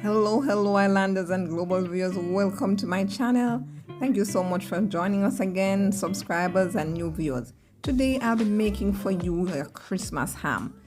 Hello islanders and global viewers, welcome to my channel. Thank you so much for joining us again, subscribers and new viewers. Today I'll be making for you a Christmas ham.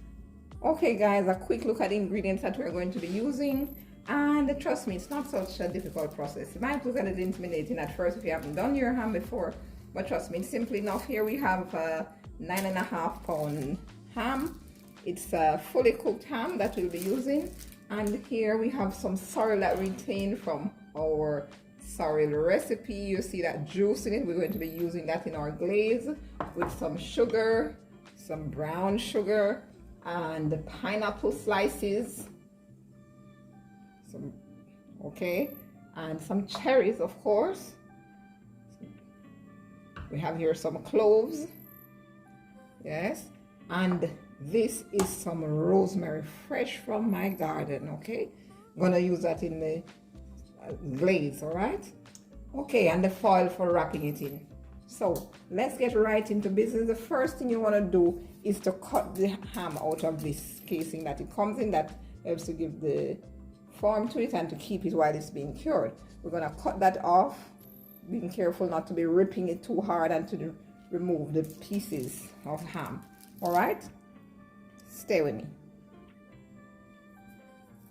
Okay guys, a quick look at the ingredients that we're going to be using, and trust me, it's not such a difficult process. You might look at it intimidating at first if you haven't done your ham before, but trust me, it's simple enough. Here we have a 9.5 pound ham. It's a fully cooked ham that we'll be using. And here we have some sorrel that we retained from our sorrel recipe. You see that juice in it. We're going to be using that in our glaze with some sugar, some brown sugar, and pineapple slices. And some cherries, of course. We have here some cloves. Yes, and this is some rosemary fresh from my garden. Okay, I'm gonna use that in the glaze. All right, okay, and the foil for wrapping it in. So let's get right into business. The first thing you want to do is to cut the ham out of this casing that it comes in. That helps to give the form to it and to keep it while it's being cured. We're gonna cut that off, being careful not to be ripping it too hard and to remove the pieces of ham. All right, stay with me.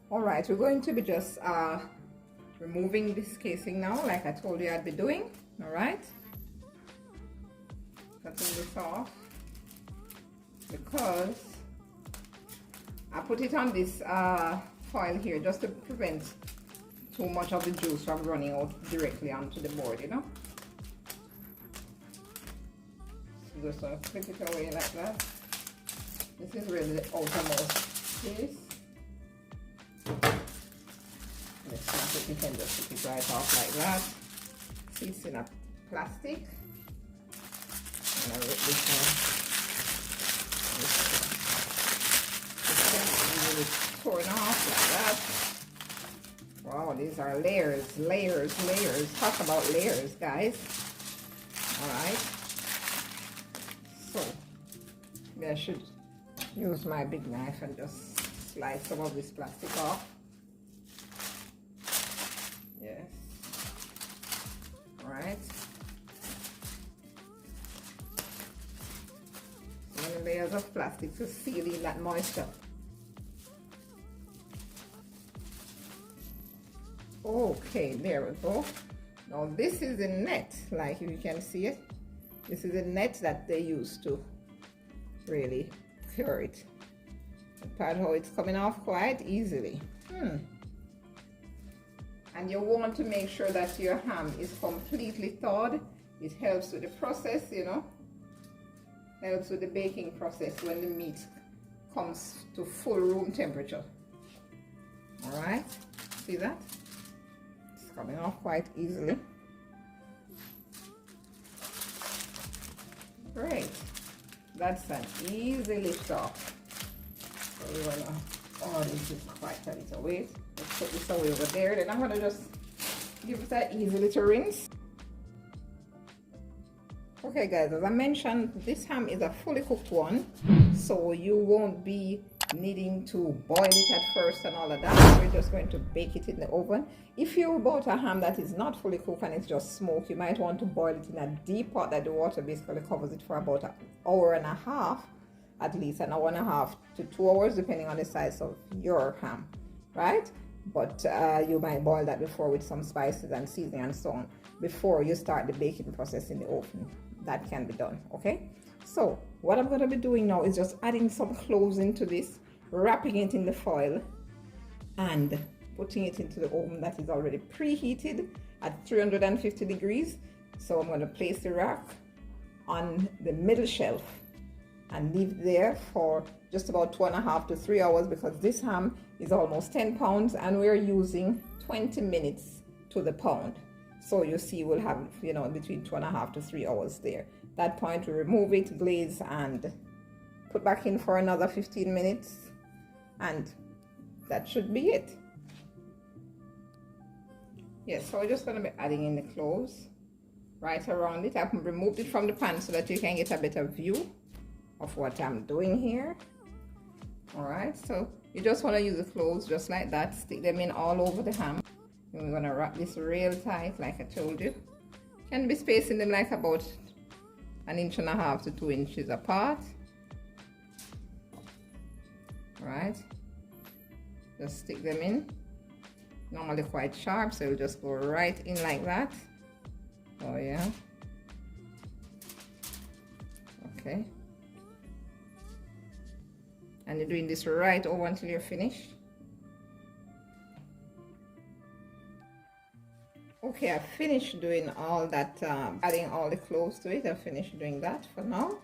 All right, we're going to be just removing this casing now, like I told you I'd be doing. All right, cutting this off because I put it on this foil here just to prevent too much of the juice from running out directly onto the board, you know. So just flip it away like that. This is really the outermost piece. Let's snap it. You can just take it right off like that. See, it's in a plastic. And I rip this one. Really torn off like that. Wow, these are layers, layers, layers. Talk about layers, guys. All right. So maybe I should use my big knife and just slice some of this plastic off. Yes. All right. So many layers of plastic to seal in that moisture. Okay, there we go. Now this is the net, like you can see it. This is the net that they use to really cure it. The part how it's coming off quite easily. And you want to make sure that your ham is completely thawed. It helps with the process, you know. Helps with the baking process when the meat comes to full room temperature. All right, see that? It's coming off quite easily. Great. That's an easy lift off. So we're gonna, oh, this is quite a little weight. Let's put this away over there. Then I'm gonna just give it an easy little rinse. Okay guys, as I mentioned, this ham is a fully cooked one, so you won't be needing to boil it at first and all of that. We're just going to bake it in the oven. If you bought a ham that is not fully cooked and it's just smoked, you might want to boil it in a deep pot that the water basically covers it for about an hour and a half, at least an hour and a half to 2 hours, depending on the size of your ham, right? But you might boil that before with some spices and seasoning and so on before you start the baking process in the oven. That can be done. Okay, so what I'm going to be doing now is just adding some cloves into this, wrapping it in the foil and putting it into the oven that is already preheated at 350 degrees. So I'm going to place the rack on the middle shelf and leave it there for just about 2.5 to 3 hours, because this ham is almost 10 pounds and we're using 20 minutes to the pound. So you see we'll have, you know, between 2.5 to 3 hours there. That point we remove it, glaze, and put back in for another 15 minutes, and that should be it. Yes, so we're just going to be adding in the cloves right around it. I've removed it from the pan so that you can get a better view of what I'm doing here. All right, so You just want to use the cloves just like that, stick them in all over the ham. And we're going to wrap this real tight like I told you. Can be spacing them like about 1.5 to 2 inches apart. Right, just stick them in. Normally quite sharp, so it'll just go right in like that. Oh yeah. Okay. And you're doing this right over until you're finished. Okay, I finished doing all that, adding all the cloves to it. I finished doing that for now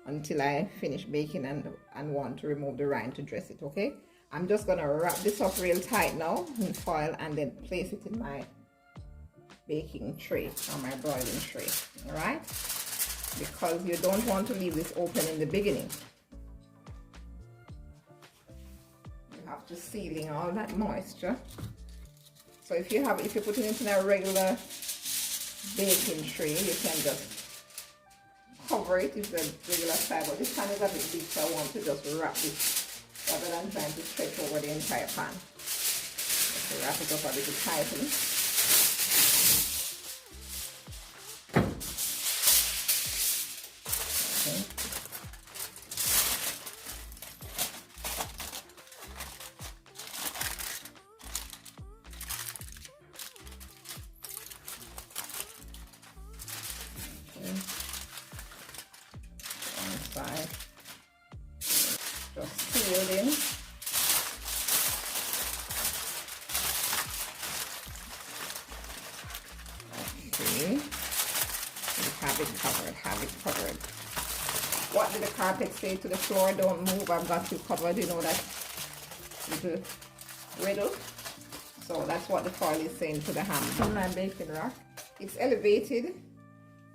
until I finish baking and want to remove the rind to dress it. Okay, I'm just gonna wrap this up real tight now in foil and then place it in my baking tray or my broiling tray. All right, because you don't want to leave this open in the beginning. You have to seal in all that moisture. So if you're putting it in a regular baking tray, you can just cover it with the regular size, but this pan is a bit big, so I want to just wrap this rather than trying to stretch over the entire pan. Just wrap it up a bit tightly. Okay. Side. Just seal it in. Okay. Have it covered, have it covered. What did the carpet say to the floor? Don't move, I've got you covered. You know that little riddle? So that's what the foil is saying to the ham. On my baking rack, it's elevated,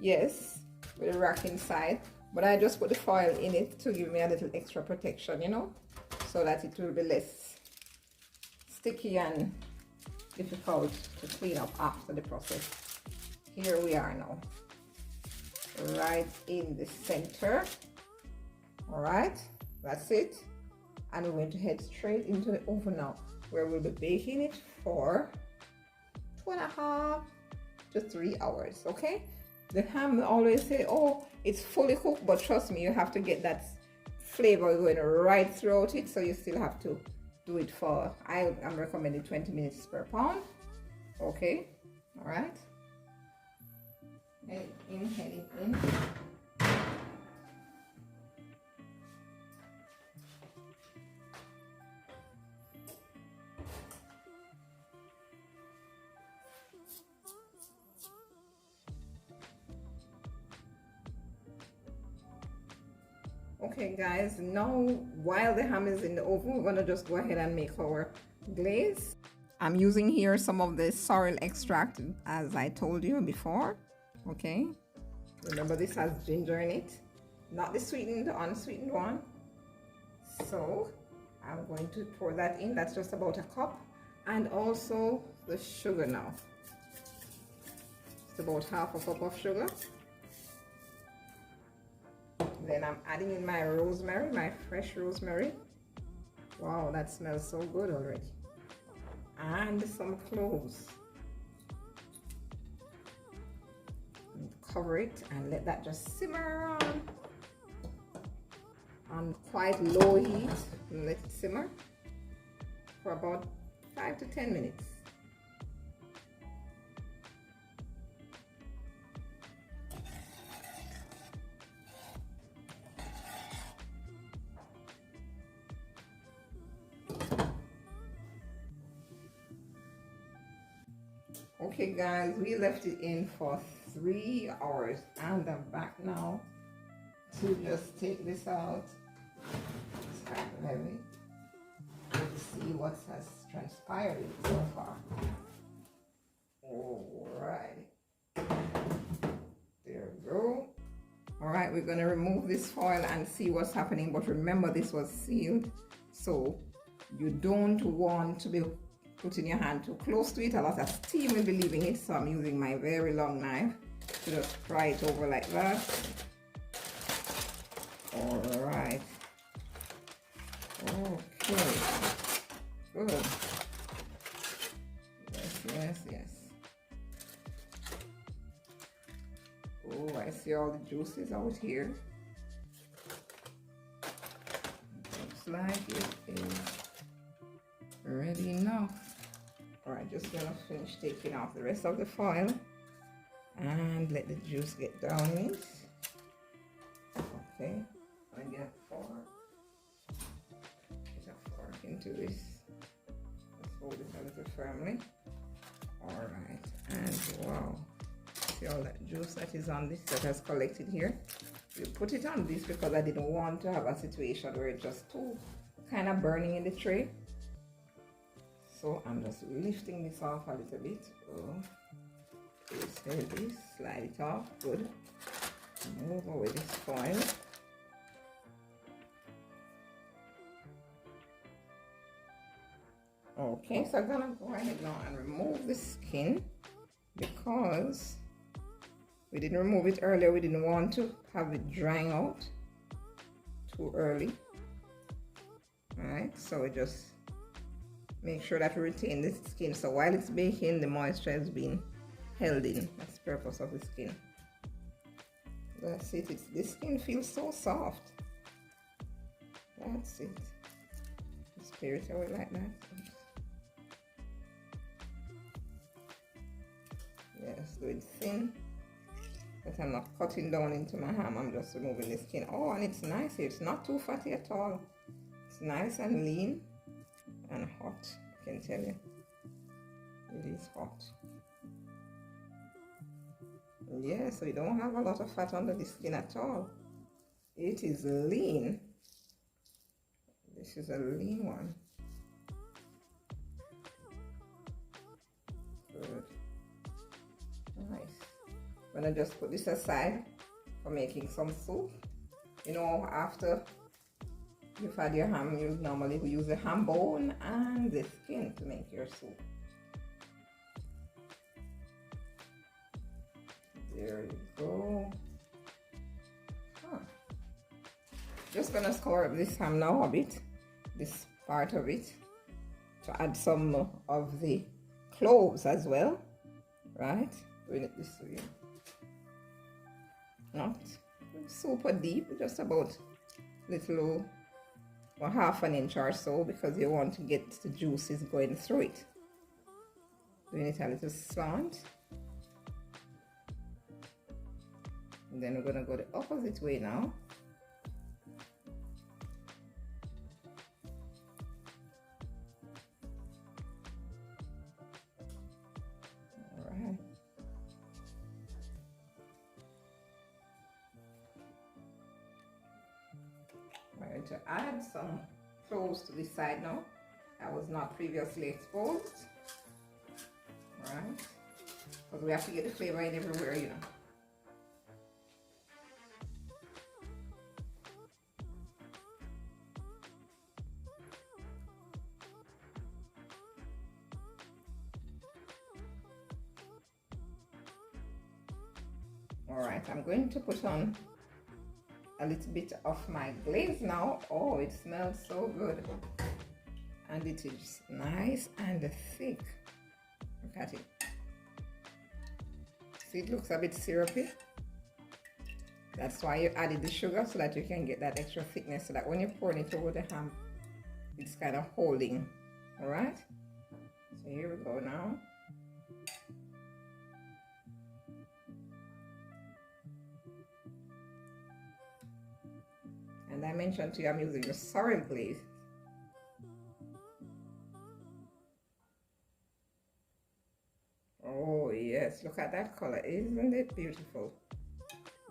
yes, with a rack inside. But I just put the foil in it to give me a little extra protection, you know, so that it will be less sticky and difficult to clean up after the process. Here we are now, right in the center. All right, that's it. And we're going to head straight into the oven now, where we'll be baking it for 2.5 to 3 hours, okay? The ham always say, oh, it's fully cooked, but trust me, you have to get that flavor going right throughout it, so you still have to do it for, I'm recommending 20 minutes per pound. Okay, all right. Head in. Okay guys, now while the ham is in the oven, we're gonna just go ahead and make our glaze. I'm using here some of the sorrel extract, as I told you before. Okay, remember this has ginger in it, not the sweetened, the unsweetened one. So I'm going to pour that in. That's just about a cup. And also the sugar now. It's about half a cup of sugar. Then I'm adding in my rosemary, my fresh rosemary. Wow, that smells so good already. And some cloves. And cover it and let that just simmer on quite low heat. And let it simmer for about 5 to 10 minutes. Okay guys, we left it in for 3 hours and I'm back now to just take this out. It's kind of heavy. To see what has transpired so far. Alright. There we go. Alright, we're going to remove this foil and see what's happening. But remember, this was sealed, so you don't want to be putting your hand too close to it. A lot of steam will be leaving it, so I'm using my very long knife to just pry it over like that. All right. Okay. good. Yes, yes, yes. Oh, I see all the juices out here. Looks like it is ready enough. Alright, just gonna finish taking off the rest of the foil and let the juice get down in it. Okay, I get a fork. Get a fork into this. Let's hold it a little firmly. Alright, and wow. See all that juice that is on this, that has collected here. We put it on this because I didn't want to have a situation where it's just too kind of burning in the tray. So I'm just lifting this off a little bit. Oh, it's heavy. Slide it off. Good. Move away this foil. Okay, so I'm gonna go ahead now and remove the skin because we didn't remove it earlier. We didn't want to have it drying out too early. Alright, so we just make sure that we retain the skin. So while it's baking, the moisture is being held in. That's the purpose of the skin. That's it. The skin feels so soft. That's it. Just spare it away like that. Yes, do it thin. But I'm not cutting down into my ham. I'm just removing the skin. Oh, and it's nice here. It's not too fatty at all. It's nice and lean and hot. I can tell you. It is hot. Yeah, so you don't have a lot of fat under the skin at all. It is lean. This is a lean one. Good. Nice. I'm gonna just put this aside for making some soup. You know, after you've had your ham, you normally use the ham bone and the skin to make your soup. There you go. Huh. Just gonna score up this ham now a bit, this part of it, to add some of the cloves as well, right? Doing it this way. Not super deep, just about little, or half an inch or so, because you want to get the juices going through it. Doing it a little slant. And then we're gonna go the opposite way now. Alright. I'm going to add some cloves to this side now. That was not previously exposed. Alright. Because we have to get the flavor in everywhere, you know. Alright, I'm going to put on a little bit of my glaze now. Oh, it smells so good. And it is nice and thick. Look at it. See, it looks a bit syrupy. That's why you added the sugar, so that you can get that extra thickness, so that when you pour it over the ham, it's kind of holding. Alright? So here we go now. And I mentioned to you I'm using the sorrel glaze. Oh yes, look at that color. Isn't it beautiful?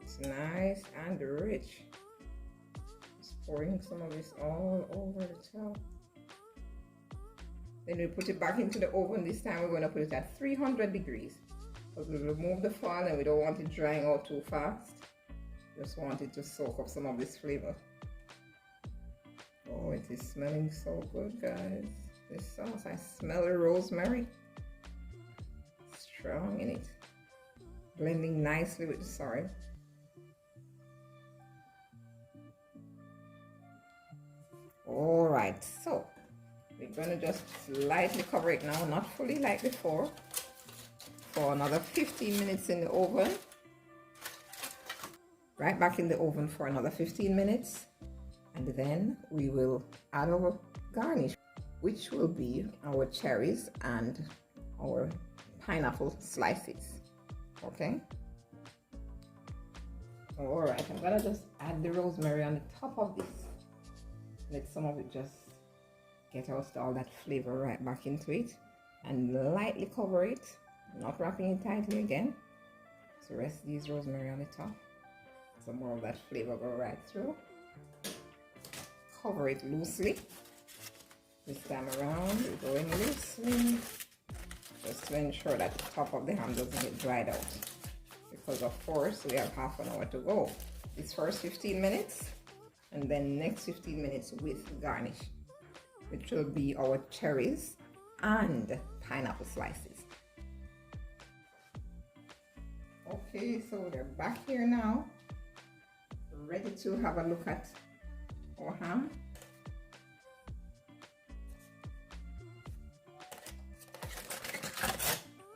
It's nice and rich. Just pouring some of this all over the top. Then we put it back into the oven. This time we're going to put it at 300 degrees. Because we remove the foil and we don't want it drying out too fast. Just want it to soak up some of this flavor. Oh, it is smelling so good, guys. This sauce, I smell the rosemary. Strong in it. Blending nicely with the sorrel. Alright, so We're going to just lightly cover it now, not fully like before, for another 15 minutes in the oven. Right back in the oven for another 15 minutes, and then we will add our garnish, which will be our cherries and our pineapple slices. Okay. All right, I'm gonna just add the rosemary on the top of this. Let some of it just get out all that flavor right back into it, and lightly cover it, not wrapping it tightly again. So rest these rosemary on the top. Some more of that flavor go right through. Cover it loosely. This time around, we're going loosely, just to ensure that the top of the ham doesn't get dried out. Because of course, we have half an hour to go. This first 15 minutes, and then next 15 minutes with garnish, which will be our cherries and pineapple slices. Okay, so they're back here now, ready to have a look at our ham.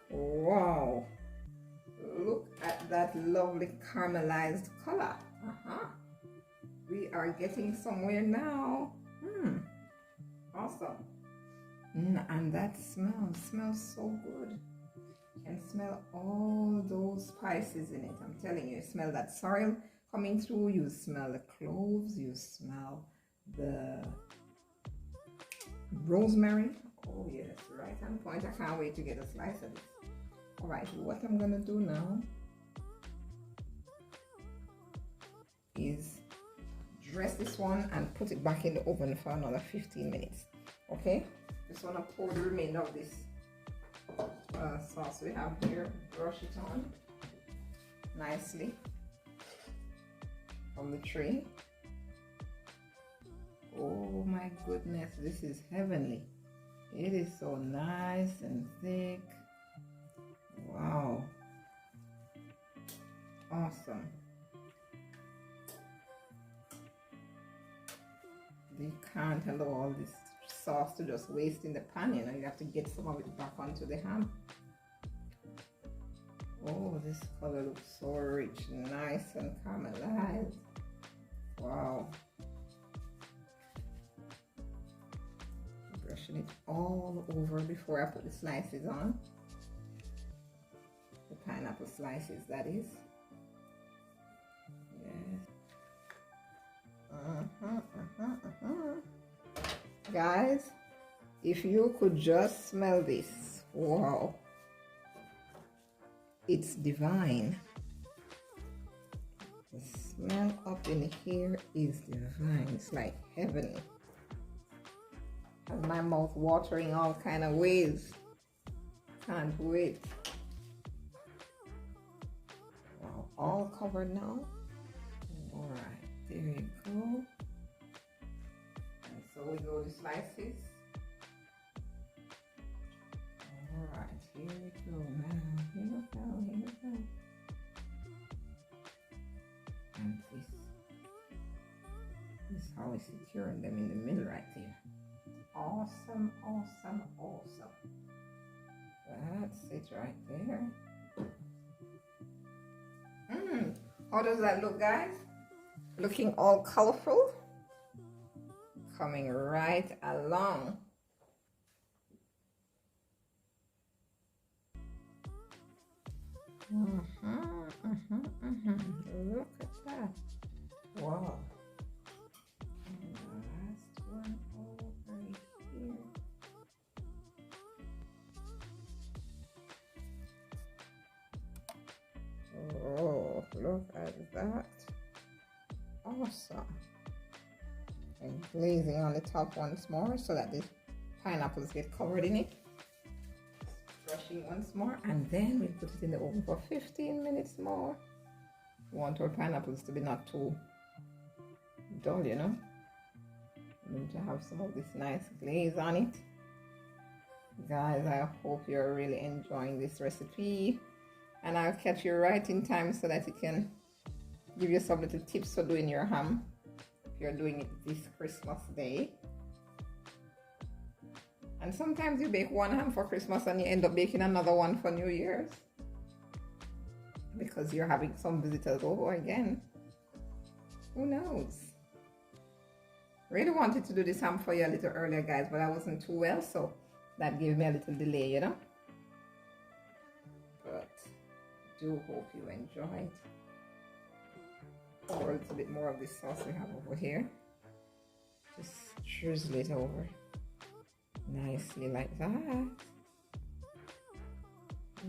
Wow, look at that lovely caramelized color. We are getting somewhere now. Awesome. And that smells so good. You can smell all those spices in it. I'm telling you, you smell that sorrel coming through, you smell the cloves, you smell the rosemary. Oh yes, right on point. I can't wait to get a slice of this. All right, what I'm gonna do now is dress this one and put it back in the oven for another 15 minutes. Okay, just want to pour the remainder of this sauce we have here, brush it on nicely from the tray. Oh my goodness, this is heavenly. It is so nice and thick. Wow, awesome. You can't allow all this sauce to just waste in the pan, you know, you have to get some of it back onto the ham. Oh, this color looks so rich, nice and caramelized. Wow. Brushing it all over before I put the slices on. The pineapple slices, that is. Yes. Guys, if you could just smell this, wow, it's divine. The smell up in here is divine. It's like heavenly. Has my mouth watering all kind of ways. Can't wait. Wow, all covered now. All right, there you go. And so we go to slices. All right, here we go now. Here we go, here we go. And this is how we're securing them in the middle right there. Awesome, awesome, awesome. That's it right there. How does that look, guys? Looking all colorful. Coming right along. Look at that. Wow. And the last one over here. Oh, look at that. Awesome. And glazing on the top once more so that the pineapples get covered in it. Brushing once more, and then we put it in the oven for 15 minutes more. We want our pineapples to be not too dull, you know. We need to have some of this nice glaze on it. Guys, I hope you're really enjoying this recipe, and I'll catch you right in time so that it can give you some little tips for doing your ham if you're doing it this Christmas day. And sometimes you bake one ham for Christmas and you end up baking another one for New Year's, because you're having some visitors over again. Who knows? Really wanted to do this ham for you a little earlier, guys, but I wasn't too well, so that gave me a little delay, you know. But do hope you enjoy it. Pour a little bit more of this sauce we have over here. Just drizzle it over nicely like that.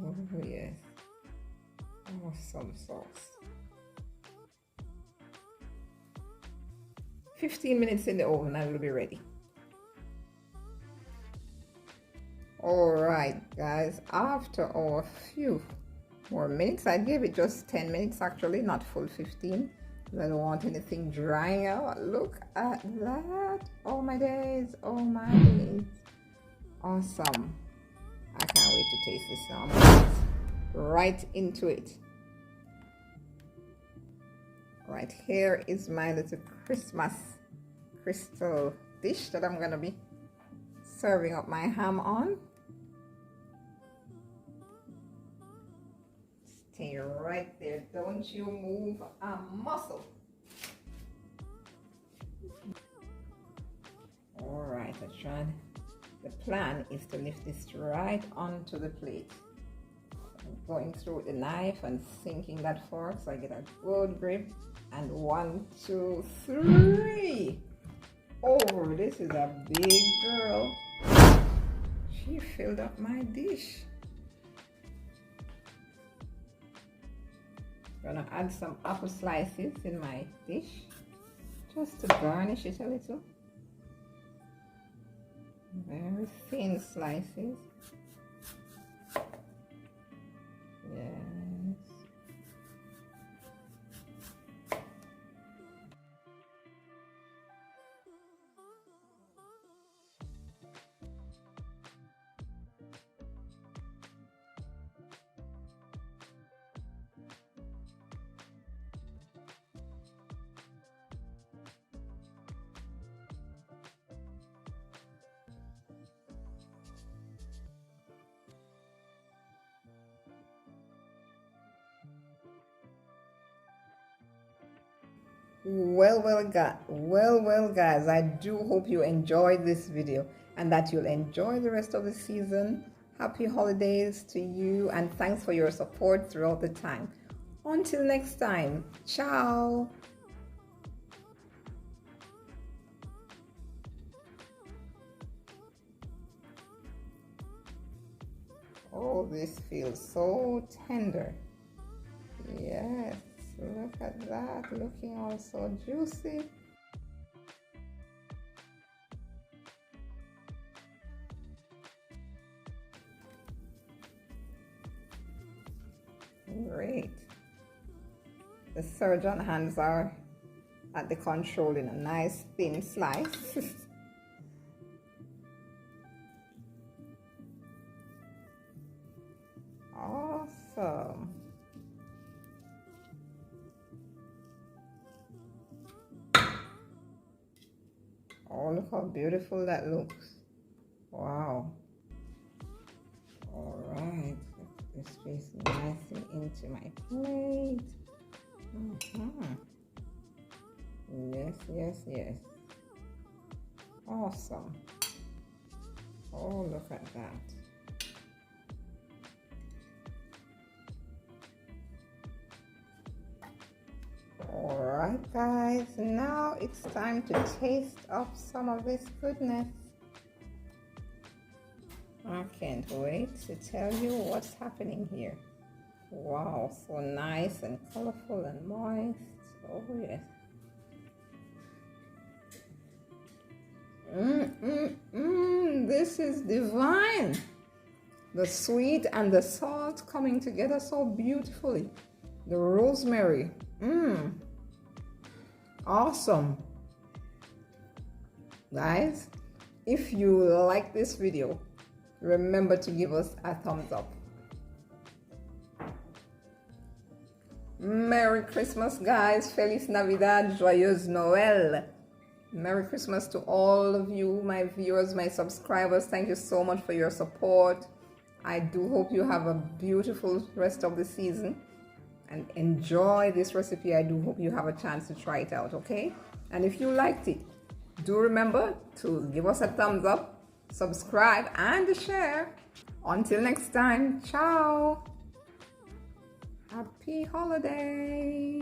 Oh yes, awesome sauce. 15 minutes in the oven and it'll be ready. All right, guys, after a few more minutes, I gave it just 10 minutes actually, not full 15. I don't want anything drying out. Look at that. Oh my days, oh my days. Awesome. I can't wait to taste this now. I'm gonna get right into it. Right, here is my little Christmas crystal dish that I'm gonna be serving up my ham on. Stay right there, don't you move a muscle. All right, let's try. The plan is to lift this right onto the plate. I'm going through with the knife and sinking that fork so I get a good grip. And 1, 2, 3. Oh, this is a big girl. She filled up my dish. Gonna add some apple slices in my dish just to garnish it a little. Very thin slices. Yes. Well guys, I do hope you enjoyed this video and that you'll enjoy the rest of the season. Happy holidays to you and thanks for your support throughout the time. Until next time, ciao. Oh, this feels so tender. Yes. Look at that, looking all so juicy. Great. The surgeon hands are at the control in a nice thin slice. Awesome. Oh, look how beautiful that looks. Wow. All right, put this piece nicely into my plate. Yes. Awesome. Oh, look at that. Alright guys, now it's time to taste up some of this goodness. I can't wait to tell you what's happening here. Wow, so nice and colorful and moist. Oh yes. This is divine. The sweet and the salt coming together so beautifully. The rosemary. Awesome. Guys, if you like this video, remember to give us a thumbs up. Merry Christmas, guys. Feliz Navidad, Joyeuse Noël. Merry Christmas to all of you, my viewers, my subscribers. Thank you so much for your support. I do hope you have a beautiful rest of the season and enjoy this recipe. I do hope you have a chance to try it out, okay? And if you liked it, do remember to give us a thumbs up, subscribe, and share. Until next time, ciao. Happy holidays.